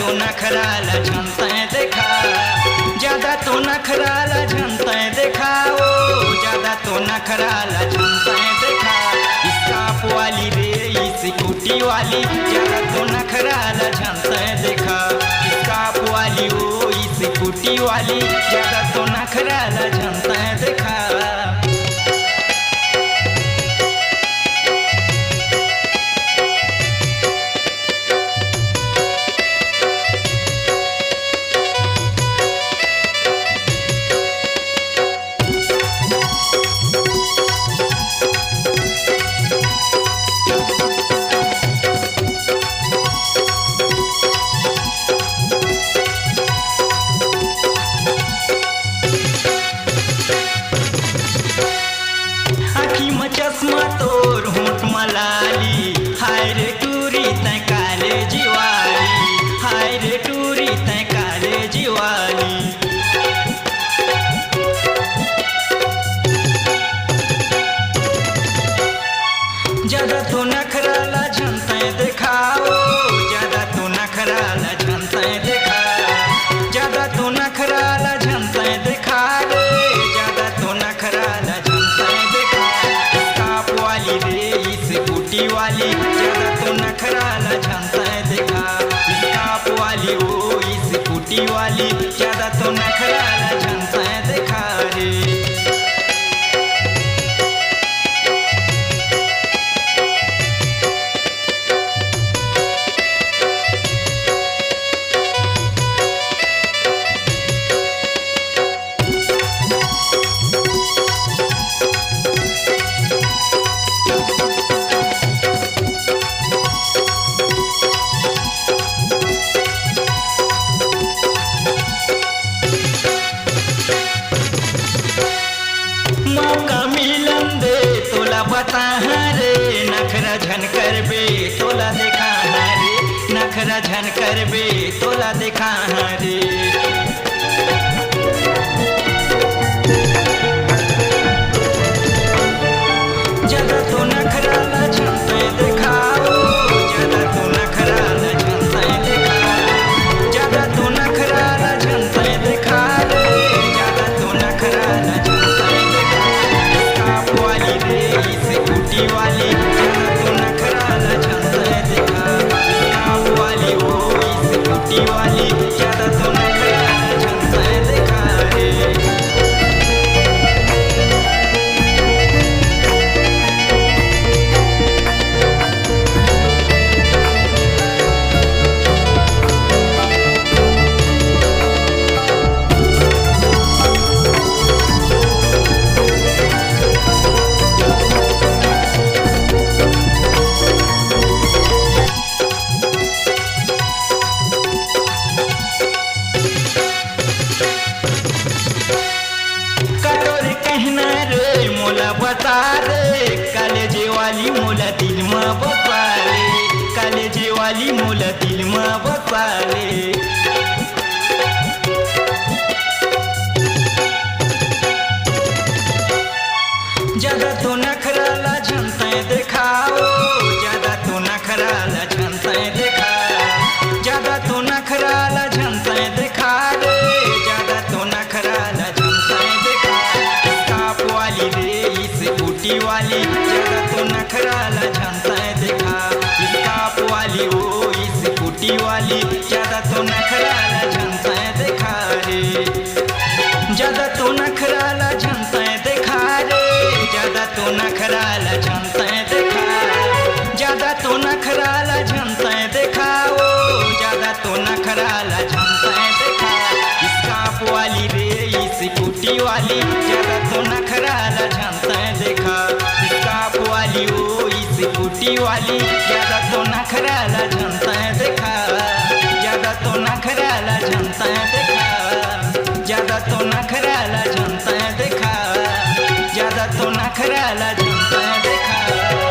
तो नखराला झनते देखा, ज्यादा तो नखराला झनते देखा, ओ ज्यादा तो नखराला झनते देखा। स्कार्फ वाली रे स्कूटी वाली, ज्यादा तो नखराला झनते देखा। स्कार्फ वाली ओ स्कूटी वाली, ज्यादा तो नखराला झनते देखा। चश्मा तोर होंठ मलाली, हाय रे टूरी तै काले जीवाली, हाय रे टूरी तै काले जीवाली। ज्यादा तो नखराला झनते देखा, ओ ज्यादा तो नखराला झनते देखा, ज्यादा तो नखराला झनते देखा रे, ज्यादा तो नखराला झनते देखा। वाली रे स्कूटी वाली, ज्यादा तो नखराला झनते देखा। स्कार्फ वाली ओ स्कूटी वाली, ज्यादा तो नखराला झनते देखा रे। मौका मिलन दे तोला बता रे, नखरा झन करबे तोला देखा रे, नखरा झन करबे तोला देखा रे। ज्यादा तो नखराला झनते देखा, ओ ज्यादा तो नखराला झनते देखा, ज्यादा तो नखराला झनते देखा रे, ज्यादा तो नखराला झनते देखा। स्कार्फ वाली रे स्कूटी वाली, ज्यादा तो नखराला झनते देखा। स्कार्फ वाली ओ स्कूटी वाली, ज्यादा तो नखराला झनते देखा रे। बता रे कालेजे वाली मोला दिल में बसा ले, कालेजे वाली मोला दिल में बसा ले। ज्यादा तो नखराला झनते देखा, ओ ज्यादा तो नखराला झनते देखा, ज्यादा तो नखराला झनते देखा रे, ज्यादा तो नखराला झनते देखा। स्कार्फ वाली रे स्कूटी वाली, ज्यादा तो नखराला झनते देखा। स्कार्फ वाली ओ स्कूटी वाली, ज्यादा तो नखराला झनते देखा रे। ज्यादा तो नखराला झनते देखा रे, ज्यादा तो नखराला झनते देखा, ज्यादा तो नखराला झनते देखा, ओ ज्यादा तो नखराला झनते देखा। स्कार्फ वाली रे स्कूटी वाली, ज्यादा तो नखराला झनते देखा। स्कार्फ वाली ओ स्कूटी वाली, ज्यादा तो नखराला झनते देखा, ज्यादा तो नखराला झनते देखा, ज्यादा तो नखराला झनते देखा, ज्यादा तो नखराला झनते देखा।